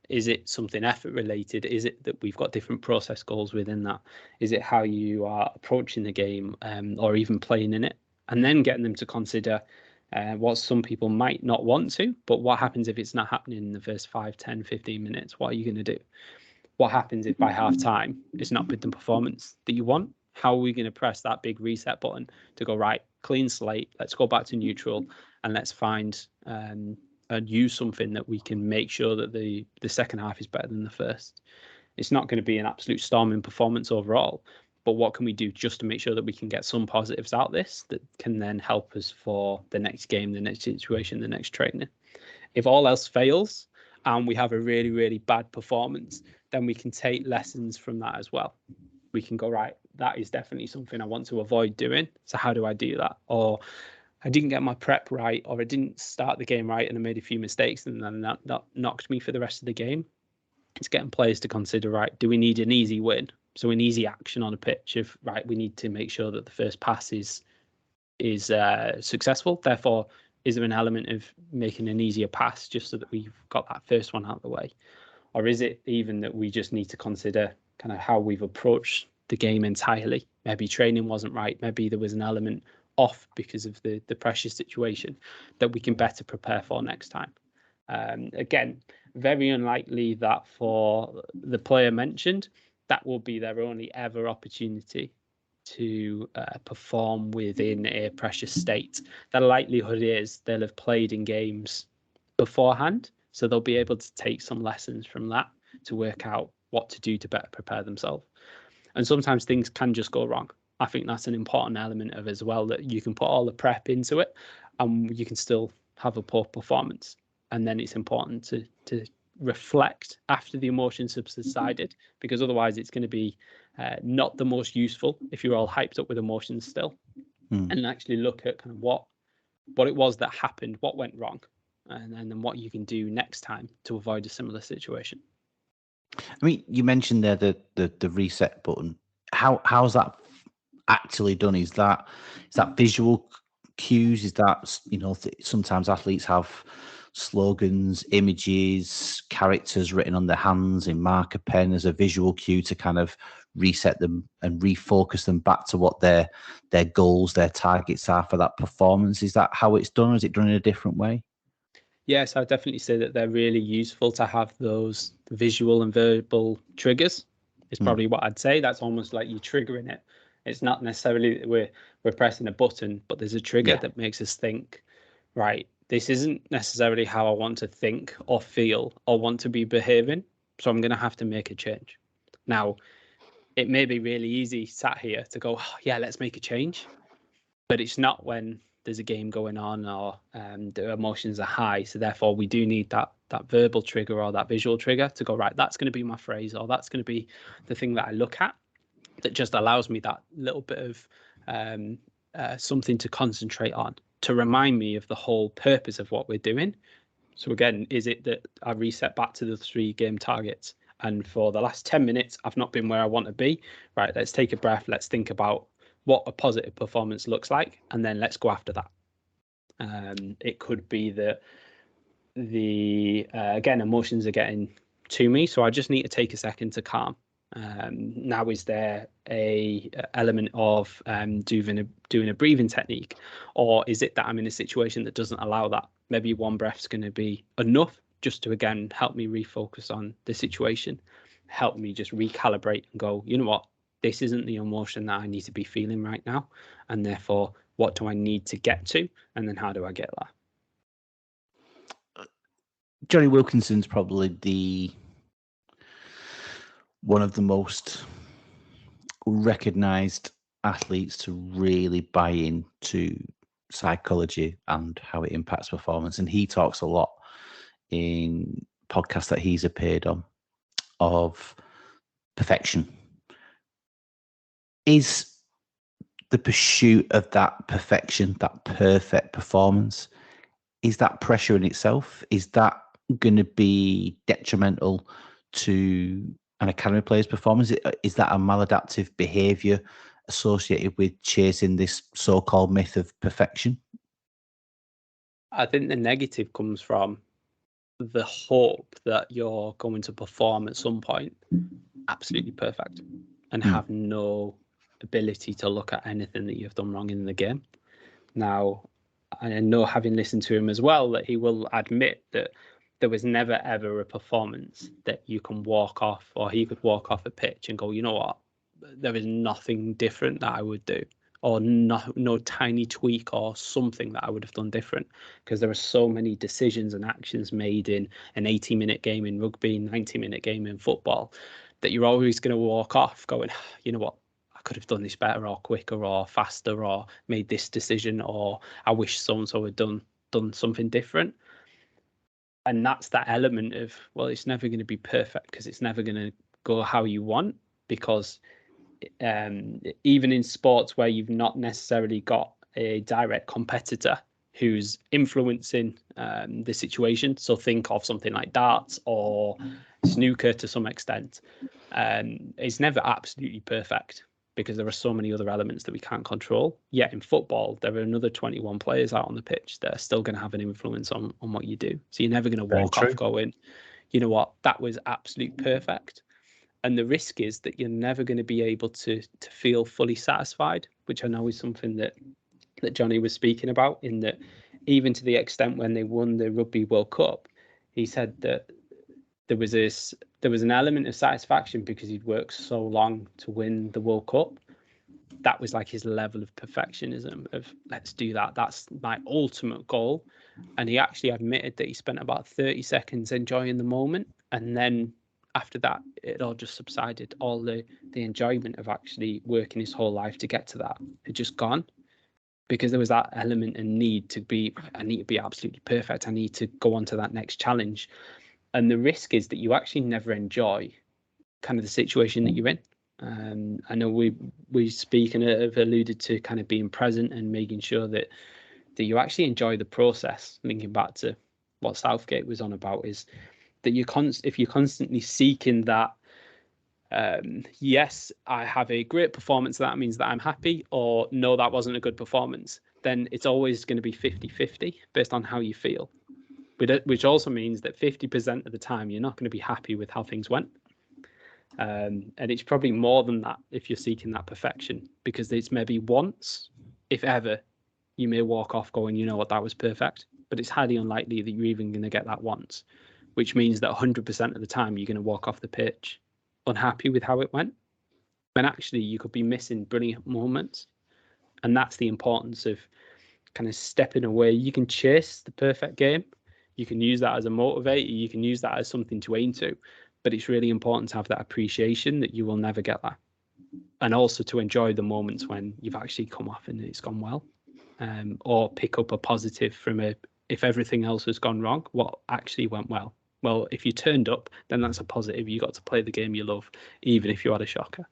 Is it something effort related? Is it that we've got different process goals within that? Is it how you are approaching the game or even playing in it? And then getting them to consider what some people might not want to, but what happens if it's not happening in the first 5, 10, 15 minutes? What are you going to do? What happens if by half time it's not been the performance that you want? How are we going to press that big reset button to go, right, clean slate, let's go back to neutral and let's find and use something that we can make sure that the second half is better than the first. It's not going to be an absolute storming performance overall, but what can we do just to make sure that we can get some positives out of this that can then help us for the next game, the next situation, the next training? If all else fails and we have a really, really bad performance, then we can take lessons from that as well. We can go, right, that is definitely something I want to avoid doing. So how do I do that? Or I didn't get my prep right, or I didn't start the game right and I made a few mistakes, and then that knocked me for the rest of the game. It's getting players to consider, right, do we need an easy win? So an easy action on a pitch of, right, we need to make sure that the first pass is successful. Therefore, is there an element of making an easier pass just so that we've got that first one out of the way? Or is it even that we just need to consider kind of how we've approached the game entirely? Maybe training wasn't right. Maybe there was an element off because of the pressure situation that we can better prepare for next time. Again, very unlikely that for the player mentioned, that will be their only ever opportunity to perform within a pressure state. The likelihood is they'll have played in games beforehand, so they'll be able to take some lessons from that to work out what to do to better prepare themselves. And sometimes things can just go wrong. I think that's an important element of as well, that you can put all the prep into it and you can still have a poor performance. And then it's important to reflect after the emotions have subsided, because otherwise it's going to be not the most useful if you're all hyped up with emotions still. And actually look at kind of what it was that happened, what went wrong, and then what you can do next time to avoid a similar situation. I mean, you mentioned there the reset button. How's that actually done? Is that visual cues? Is that, sometimes athletes have slogans, images, characters written on their hands in marker pen as a visual cue to kind of reset them and refocus them back to what their goals, their targets are for that performance. Is that how it's done, or is it done in a different way? Yes, I'd definitely say that they're really useful to have those visual and verbal triggers. Is probably what I'd say. That's almost like you triggering it. It's not necessarily that we're pressing a button, but there's a trigger that makes us think, right, this isn't necessarily how I want to think or feel or want to be behaving. So I'm going to have to make a change. Now, it may be really easy sat here to go, oh, yeah, let's make a change. But it's not when there's a game going on or the emotions are high. So therefore, we do need that verbal trigger or that visual trigger to go, right, that's going to be my phrase, or that's going to be the thing that I look at that just allows me that little bit of something to concentrate on, to remind me of the whole purpose of what we're doing. So again, is it that I reset back to the 3 game targets? And for the last 10 minutes, I've not been where I want to be. Right, let's take a breath. Let's think about what a positive performance looks like, and then let's go after that. It could be that again, emotions are getting to me, so I just need to take a second to calm. Now, is there a element of doing a breathing technique, or is it that I'm in a situation that doesn't allow that? Maybe one breath's going to be enough just to, again, help me refocus on the situation, help me just recalibrate and go, you know what, this isn't the emotion that I need to be feeling right now, and therefore, what do I need to get to, and then how do I get there? Johnny Wilkinson's probably one of the most recognised athletes to really buy into psychology and how it impacts performance. And he talks a lot in podcasts that he's appeared on of perfection. Is the pursuit of that perfection, that perfect performance, is that pressure in itself? Is that going to be detrimental to an academy player's performance? Is that a maladaptive behaviour associated with chasing this so-called myth of perfection? I think the negative comes from the hope that you're going to perform at some point absolutely perfect and have no ability to look at anything that you've done wrong in the game. Now, I know, having listened to him as well, that he will admit that there was never ever a performance that you can walk off, or he could walk off a pitch and go, you know what, there is nothing different that I would do, or no tiny tweak or something that I would have done different, because there are so many decisions and actions made in an 80-minute game in rugby, 90-minute game in football, that you're always going to walk off going, you know what, I could have done this better or quicker or faster or made this decision, or I wish so-and-so had done something different. And that's that element of, well, it's never going to be perfect because it's never going to go how you want, because even in sports where you've not necessarily got a direct competitor who's influencing the situation, so think of something like darts or snooker to some extent, it's never absolutely perfect because there are so many other elements that we can't control. Yet in football, there are another 21 players out on the pitch that are still going to have an influence on what you do. So you're never going to walk off going, you know what, that was absolute perfect. And the risk is that you're never going to be able to feel fully satisfied, which I know is something that Johnny was speaking about, in that even to the extent when they won the Rugby World Cup, he said that there was an element of satisfaction because he'd worked so long to win the World Cup. That was like his level of perfectionism of, let's do that. That's my ultimate goal. And he actually admitted that he spent about 30 seconds enjoying the moment. And then after that, it all just subsided. All the enjoyment of actually working his whole life to get to that had just gone, because there was that element and need to be, I need to be absolutely perfect. I need to go on to that next challenge. And the risk is that you actually never enjoy kind of the situation that you're in. I know we speak and have alluded to kind of being present and making sure that you actually enjoy the process. Linking back to what Southgate was on about, is that if you're constantly seeking that, yes, I have a great performance, that means that I'm happy, or no, that wasn't a good performance, then it's always going to be 50-50 based on how you feel. Which also means that 50% of the time you're not going to be happy with how things went. And it's probably more than that if you're seeking that perfection, because it's maybe once, if ever, you may walk off going, you know what, that was perfect. But it's highly unlikely that you're even going to get that once, which means that 100% of the time you're going to walk off the pitch unhappy with how it went. When actually you could be missing brilliant moments. And that's the importance of kind of stepping away. You can chase the perfect game. You can use that as a motivator. You can use that as something to aim to. But it's really important to have that appreciation that you will never get that. And also to enjoy the moments when you've actually come off and it's gone well. Or pick up a positive from if everything else has gone wrong, what actually went well. Well, if you turned up, then that's a positive. You got to play the game you love, even if you had a shocker.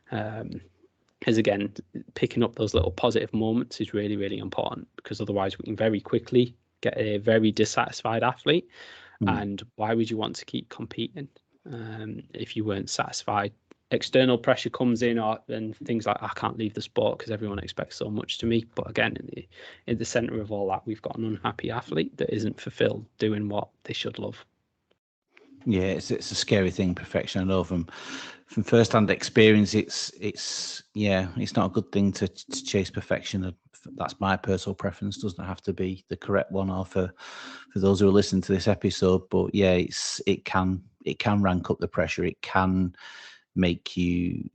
Because again, picking up those little positive moments is really, really important, because otherwise we can very quickly get a very dissatisfied athlete. And why would you want to keep competing if you weren't satisfied? External pressure comes in, and things like, I can't leave the sport because everyone expects so much to me. But again, in the center of all that, we've got an unhappy athlete that isn't fulfilled doing what they should love. Yeah, it's a scary thing, perfection. I know from first-hand experience, it's not a good thing to chase perfection. That's my personal preference. Doesn't have to be the correct one, or for those who are listening to this episode. But yeah, it can rank up the pressure. It can make you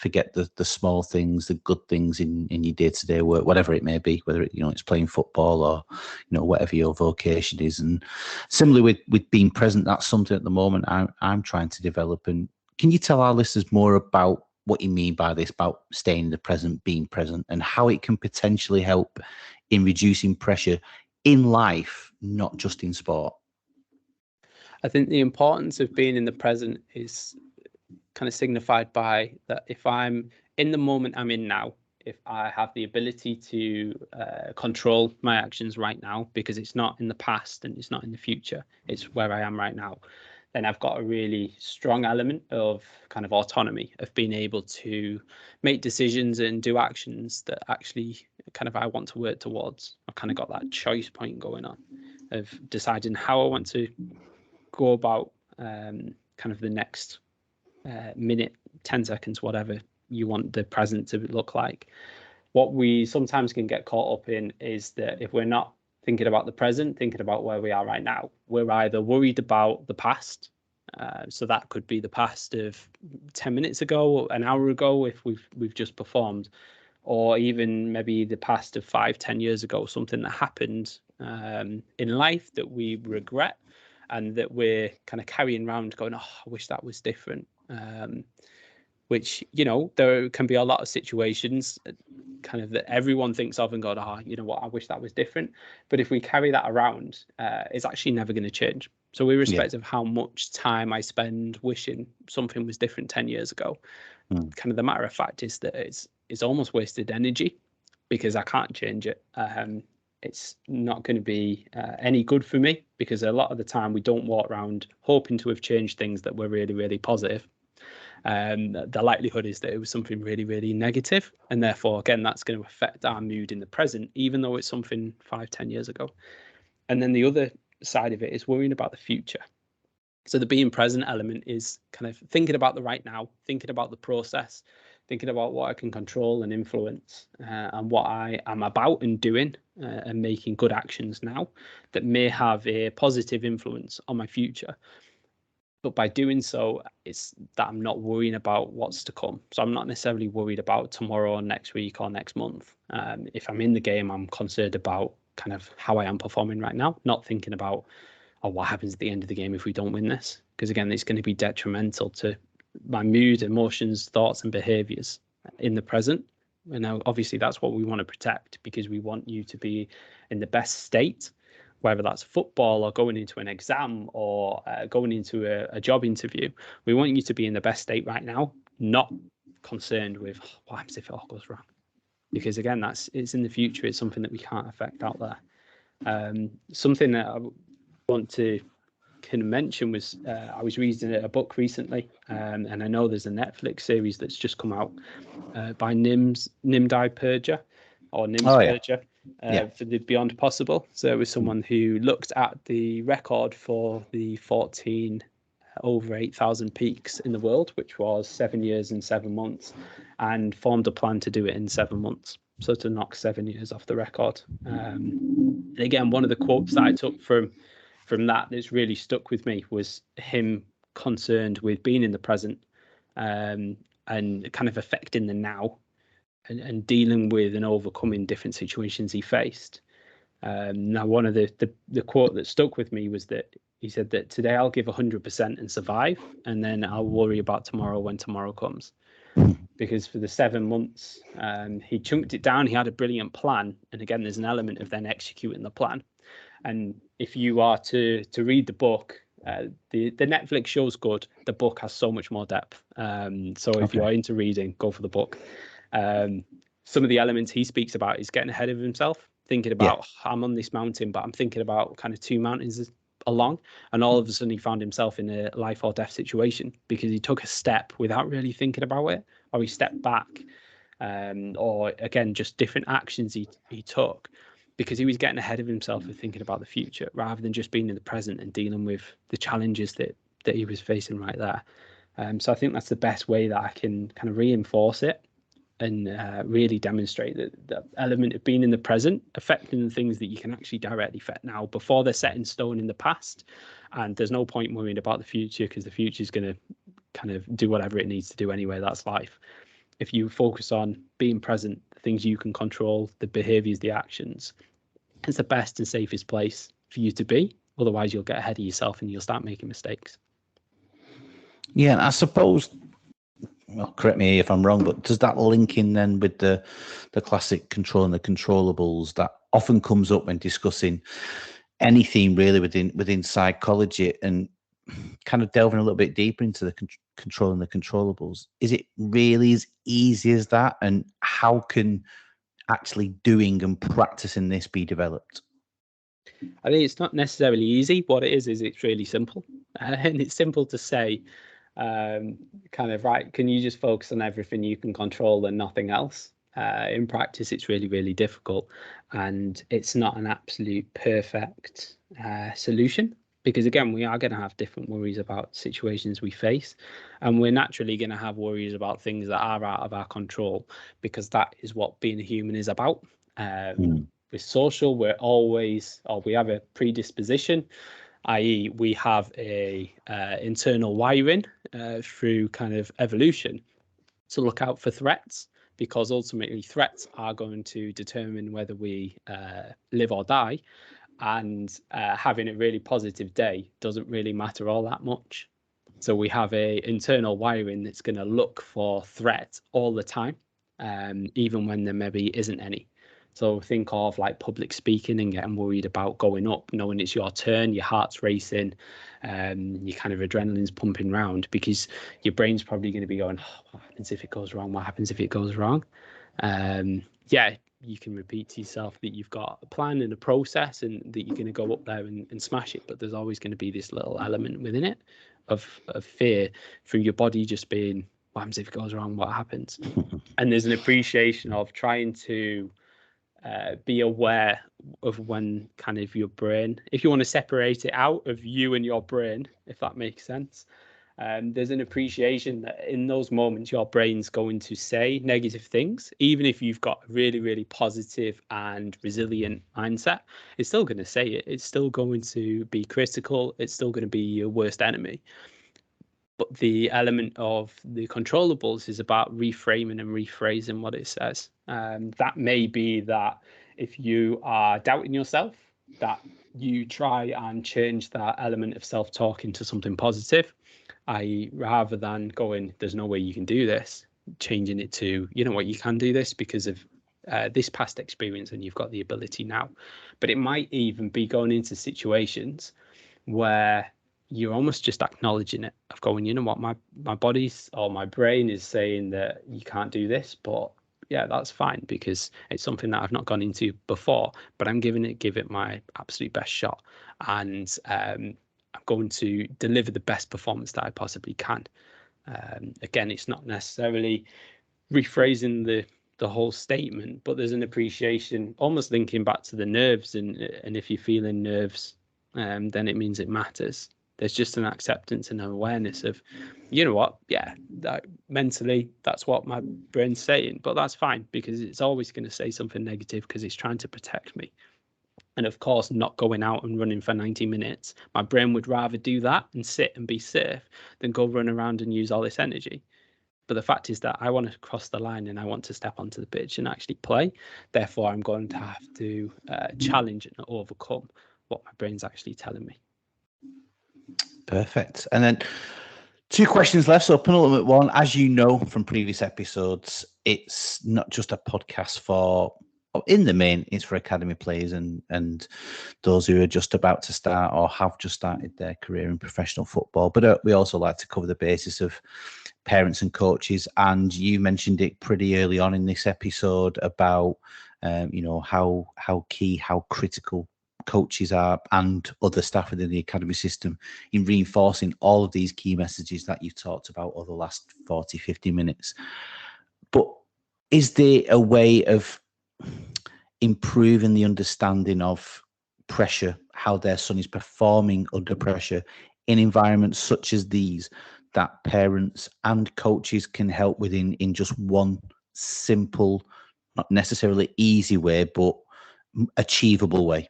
forget the small things, the good things in your day-to-day work, whatever it may be, whether it's playing football or whatever your vocation is. And similarly with being present, that's something at the moment I'm trying to develop. And can you tell our listeners more about what you mean by this, about staying in the present, being present, and how it can potentially help in reducing pressure in life, not just in sport? I think the importance of being in the present is kind of signified by that if I'm in the moment I'm in now, if I have the ability to control my actions right now, because it's not in the past and it's not in the future, it's where I am right now, then I've got a really strong element of kind of autonomy, of being able to make decisions and do actions that actually kind of I want to work towards. I've kind of got that choice point going on of deciding how I want to go about kind of the next minute, 10 seconds, whatever you want the present to look like. What we sometimes can get caught up in is that if we're not thinking about the present, thinking about where we are right now, we're either worried about the past. So that could be the past of 10 minutes ago, an hour ago, if we've just performed, or even maybe the past of 5-10 years ago, something that happened in life that we regret and that we're kind of carrying around going, oh, I wish that was different. Which, there can be a lot of situations kind of that everyone thinks of and go, you know what, I wish that was different. But if we carry that around, it's actually never going to change. So irrespective of how much time I spend wishing something was different 10 years ago, kind of the matter of fact is that it's almost wasted energy because I can't change it. It's not going to be any good for me because a lot of the time we don't walk around hoping to have changed things that were really, really positive. The likelihood is that it was something really, really negative. And therefore, again, that's going to affect our mood in the present, even though it's something 5-10 years ago. And then the other side of it is worrying about the future. So the being present element is kind of thinking about the right now, thinking about the process, thinking about what I can control and influence and what I am about and doing and making good actions now that may have a positive influence on my future. But by doing so, it's that I'm not worrying about what's to come. So I'm not necessarily worried about tomorrow or next week or next month. If I'm in the game, I'm concerned about kind of how I am performing right now, not thinking about, what happens at the end of the game if we don't win this? Because again, it's going to be detrimental to my mood, emotions, thoughts, and behaviors in the present. And now, obviously, that's what we want to protect because we want you to be in the best state, whether that's football or going into an exam or going into a job interview. We want you to be in the best state right now, not concerned with what happens if it all goes wrong. Because again, it's in the future. It's something that we can't affect out there. Something that I want to kind of mention was I was reading a book recently, and I know there's a Netflix series that's just come out by Nimdai Purja or Nims Purja for the Beyond Possible. So it was someone who looked at the record for the 14 over 8,000 peaks in the world, which was 7 years and 7 months, and formed a plan to do it in 7 months. So to knock 7 years off the record. And again, one of the quotes that I took from that's really stuck with me was him concerned with being in the present and kind of affecting the now and dealing with and overcoming different situations he faced. Now, one of the quote that stuck with me was that he said that today I'll give 100% and survive, and then I'll worry about tomorrow when tomorrow comes. Because for the 7 months, he chunked it down. He had a brilliant plan. And again, there's an element of then executing the plan. And if you are to read the book, the Netflix show's good. The book has so much more depth. So if you are into reading, go for the book. Some of the elements he speaks about is getting ahead of himself, thinking about, I'm on this mountain, but I'm thinking about kind of 2 mountains along. And all of a sudden he found himself in a life or death situation because he took a step without really thinking about it, or he stepped back, or again, just different actions he took because he was getting ahead of himself and thinking about the future rather than just being in the present and dealing with the challenges that he was facing right there. So I think that's the best way that I can kind of reinforce it and really demonstrate that the element of being in the present, affecting the things that you can actually directly affect now before they're set in stone in the past. And there's no point worrying about the future because the future is going to kind of do whatever it needs to do anyway. That's life. if you focus on being present, the things you can control, the behaviors, the actions, it's the best and safest place for you to be. Otherwise, you'll get ahead of yourself and you'll start making mistakes. Yeah, and I suppose, well, correct me if I'm wrong, but does that link in then with the classic control and the controllables that often comes up when discussing anything really within psychology, and kind of delving a little bit deeper into the control and the controllables? Is it really as easy as that? And how can actually doing and practicing this be developed? I think it's not necessarily easy. What it is it's really simple. And it's simple to say, kind of, right, can you just focus on everything you can control and nothing else? In practice, it's really, really difficult. And it's not an absolute perfect solution, because again, we are going to have different worries about situations we face. And we're naturally going to have worries about things that are out of our control, because that is what being a human is about. We're social, we're always, or we have a predisposition, i.e. we have a internal wiring through kind of evolution to look out for threats, because ultimately threats are going to determine whether we live or die. And having a really positive day doesn't really matter all that much. So we have a internal wiring that's going to look for threat all the time, even when there maybe isn't any. So think of like public speaking and getting worried about going up, knowing it's your turn, your heart's racing, your kind of adrenaline's pumping round, because your brain's probably going to be going, oh, what happens if it goes wrong? What happens if it goes wrong? Yeah, you can repeat to yourself that you've got a plan and a process and that you're going to go up there and smash it. But there's always going to be this little element within it of fear through your body just being, what happens if it goes wrong? What happens? And there's an appreciation of trying to be aware of when kind of your brain, if you want to separate it out of you and your brain, if that makes sense, there's an appreciation that in those moments your brain's going to say negative things. Even if you've got a really, really positive and resilient mindset, it's still going to say it. It's still going to be critical. It's still going to be your worst enemy. But the element of the controllables is about reframing and rephrasing what it says. That may be that if you are doubting yourself, that you try and change that element of self-talk into something positive, i.e. rather than going, there's no way you can do this, changing it to, you know what, you can do this because of this past experience and you've got the ability now. But it might even be going into situations where you're almost just acknowledging it, of going, you know what, my body's or my brain is saying that you can't do this, but yeah, that's fine because it's something that I've not gone into before, but I'm give it my absolute best shot, and I'm going to deliver the best performance that I possibly can. Again, it's not necessarily rephrasing the whole statement, but there's an appreciation, almost linking back to the nerves, and if you're feeling nerves, then it means it matters. There's just an acceptance and an awareness of, you know what, yeah, that mentally, that's what my brain's saying, but that's fine because it's always going to say something negative because it's trying to protect me. And of course, not going out and running for 90 minutes. My brain would rather do that and sit and be safe than go run around and use all this energy. But the fact is that I want to cross the line and I want to step onto the pitch and actually play. Therefore, I'm going to have to challenge and overcome what my brain's actually telling me. Perfect. And then 2 questions left. So penultimate one, as you know from previous episodes, it's not just a podcast for, in the main, it's for academy players and those who are just about to start or have just started their career in professional football. But we also like to cover the basis of parents and coaches. And you mentioned it pretty early on in this episode about, how key, how critical coaches are and other staff within the academy system in reinforcing all of these key messages that you've talked about over the last 40, 50 minutes. But is there a way of improving the understanding of pressure, how their son is performing under pressure in environments such as these, that parents and coaches can help within in just one simple, not necessarily easy way, but achievable way?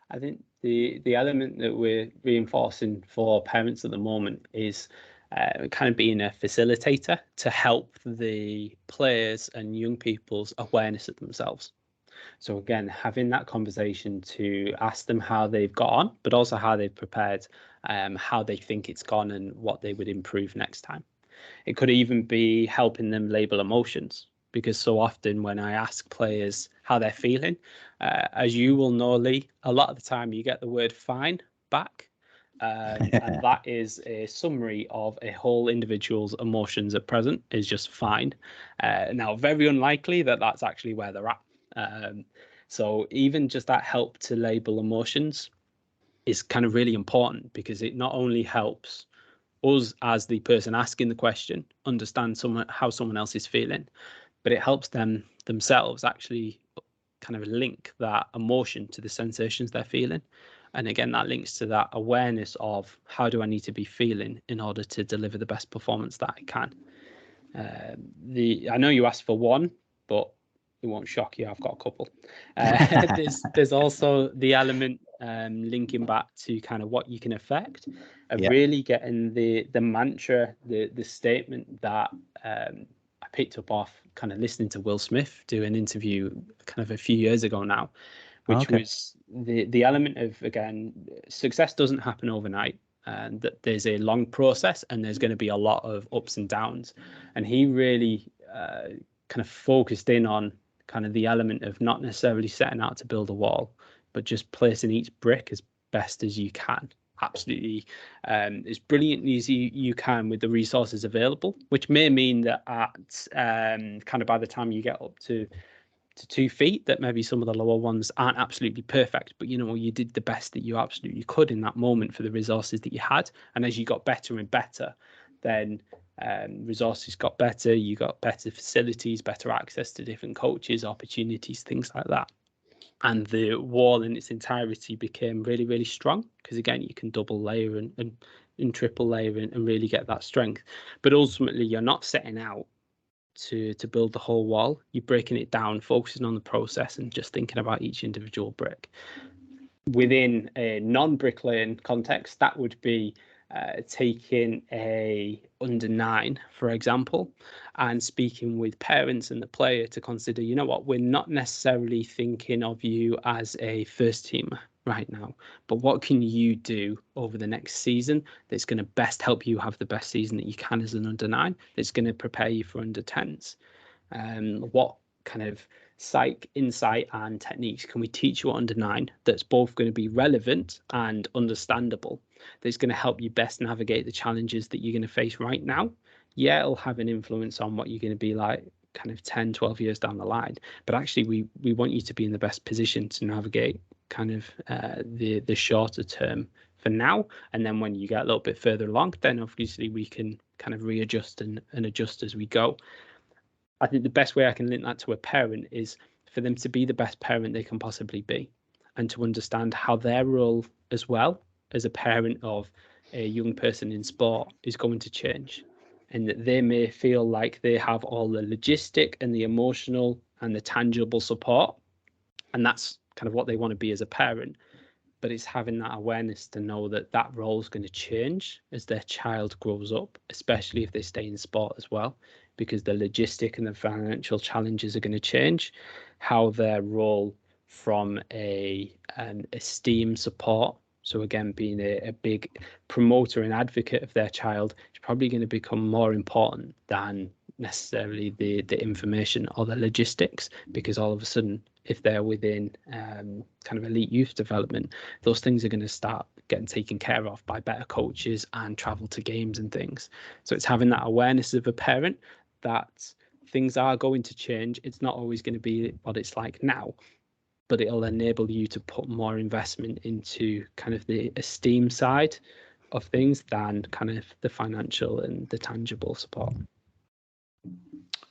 I think the element that we're reinforcing for parents at the moment is kind of being a facilitator to help the players and young people's awareness of themselves. So again, having that conversation to ask them how they've got on, but also how they've prepared, how they think it's gone and what they would improve next time. It could even be helping them label emotions, because so often when I ask players how they're feeling, as you will know, Lee, a lot of the time you get the word fine back. And that is a summary of a whole individual's emotions at present is just fine. Now, very unlikely that that's actually where they're at. So even just that help to label emotions is kind of really important, because it not only helps us as the person asking the question understand how someone else is feeling, but it helps them themselves actually kind of link that emotion to the sensations they're feeling. And again, that links to that awareness of how do I need to be feeling in order to deliver the best performance that I can. I know you asked for one, but it won't shock you, I've got a couple. There's also the element linking back to kind of what you can affect, and really getting the mantra, the statement that I picked up off kind of listening to Will Smith do an interview kind of a few years ago now, which was the element of, again, success doesn't happen overnight, and that there's a long process and there's going to be a lot of ups and downs. And he really kind of focused in on kind of the element of not necessarily setting out to build a wall, but just placing each brick as best as you can. Absolutely, as brilliantly as you can with the resources available, which may mean that at kind of by the time you get up to 2 feet, that maybe some of the lower ones aren't absolutely perfect, but you did the best that you absolutely could in that moment for the resources that you had. And as you got better and better, then resources got better, you got better facilities, better access to different coaches, opportunities, things like that. And the wall in its entirety became really, really strong, because again, you can double layer and triple layer and really get that strength. But ultimately, you're not setting out to build the whole wall. You're breaking it down, focusing on the process and just thinking about each individual brick. Within a non-bricklaying context, that would be taking a under 9, for example, and speaking with parents and the player to consider, we're not necessarily thinking of you as a first teamer right now, but what can you do over the next season that's going to best help you have the best season that you can as an under 9, that's going to prepare you for under 10s? What kind of psych insight and techniques can we teach you at under 9 that's both going to be relevant and understandable, that's going to help you best navigate the challenges that you're going to face right now? Yeah, it'll have an influence on what you're going to be like kind of 10, 12 years down the line, but actually we want you to be in the best position to navigate kind of the shorter term for now. And then when you get a little bit further along, then obviously we can kind of readjust and adjust as we go. I think the best way I can link that to a parent is for them to be the best parent they can possibly be, and to understand how their role as well as a parent of a young person in sport is going to change, and that they may feel like they have all the logistic and the emotional and the tangible support, and that's kind of what they want to be as a parent. But it's having that awareness to know that that role is going to change as their child grows up, especially if they stay in sport as well, because the logistic and the financial challenges are going to change. How their role from an esteem support, so again, being a big promoter and advocate of their child, is probably going to become more important than necessarily the information or the logistics, because all of a sudden, if they're within kind of elite youth development, those things are going to start getting taken care of by better coaches and travel to games and things. So it's having that awareness of a parent that things are going to change. It's not always going to be what it's like now, but it'll enable you to put more investment into kind of the esteem side of things than kind of the financial and the tangible support.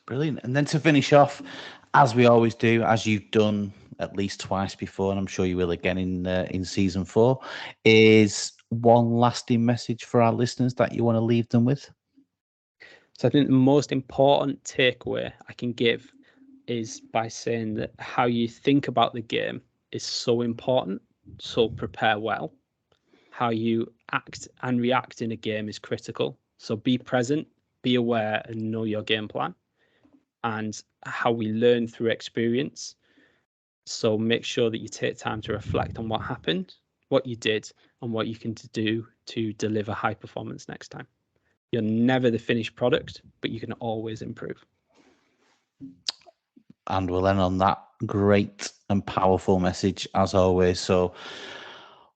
Brilliant. And then to finish off, as we always do, as you've done at least twice before, and I'm sure you will again in season 4, is one lasting message for our listeners that you want to leave them with? So I think the most important takeaway I can give is by saying that how you think about the game is so important. So prepare well. How you act and react in a game is critical. So be present, be aware, and know your game plan and how we learn through experience. So make sure that you take time to reflect on what happened, what you did, and what you can do to deliver high performance next time. You're never the finished product, but you can always improve. And we'll end on that great and powerful message as always. So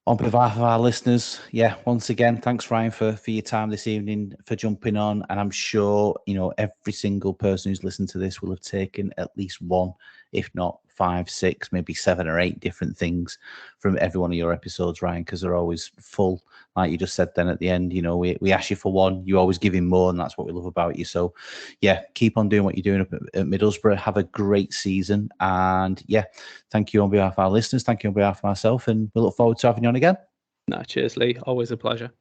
on behalf of our listeners, once again, thanks Ryan for your time this evening, for jumping on. And I'm sure, every single person who's listened to this will have taken at least one, if not 5, 6, maybe 7 or 8 different things from every one of your episodes, Ryan, because they're always full. Like you just said then at the end, we ask you for one, you always give him more, and that's what we love about you. So keep on doing what you're doing up at Middlesbrough. Have a great season. And thank you on behalf of our listeners. Thank you on behalf of myself, and we look forward to having you on again. No, cheers, Lee. Always a pleasure.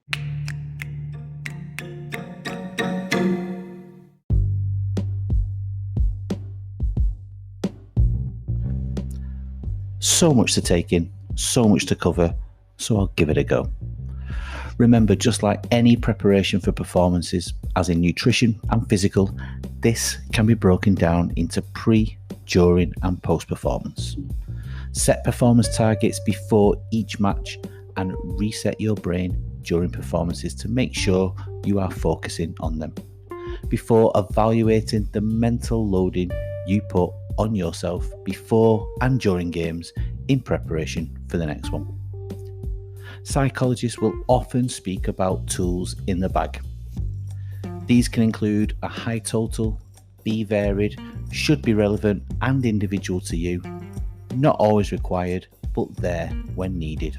So much to take in, so much to cover, so I'll give it a go. Remember, just like any preparation for performances, as in nutrition and physical, this can be broken down into pre, during and post-performance. Set performance targets before each match and reset your brain during performances to make sure you are focusing on them, before evaluating the mental loading you put on yourself before and during games in preparation for the next one. Psychologists will often speak about tools in the bag. These can include a high total, be varied, should be relevant and individual to you, not always required, but there when needed.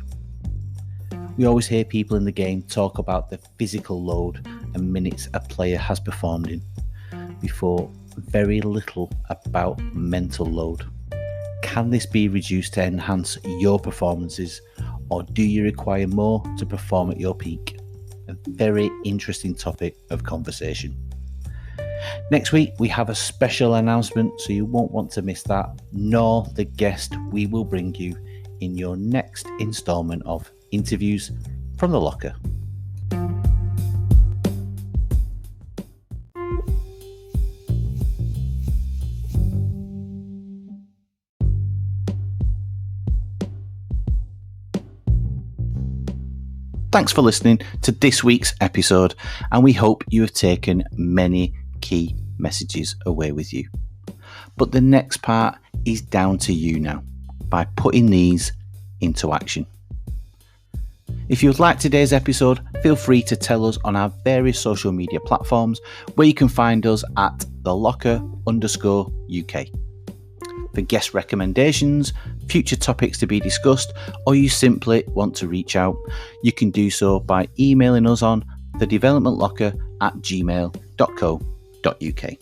We always hear people in the game talk about the physical load and minutes a player has performed in, before very little about mental load. Can this be reduced to enhance your performances, or do you require more to perform at your peak? A very interesting topic of conversation. Next week, we have a special announcement, so you won't want to miss that, nor the guest we will bring you in your next instalment of Interviews from the Locker. Thanks for listening to this week's episode, and we hope you have taken many key messages away with you. But the next part is down to you now, by putting these into action. If you'd like today's episode, feel free to tell us on our various social media platforms, where you can find us at thelocker_UK. For guest recommendations, future topics to be discussed, or you simply want to reach out, you can do so by emailing us on thedevelopmentlocker@gmail.co.uk.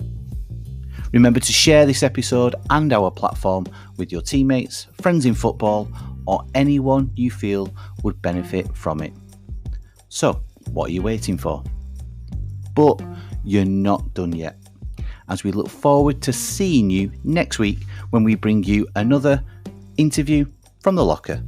Remember to share this episode and our platform with your teammates, friends in football, or anyone you feel would benefit from it. So, what are you waiting for? But you're not done yet, as we look forward to seeing you next week when we bring you another interview from the Locker.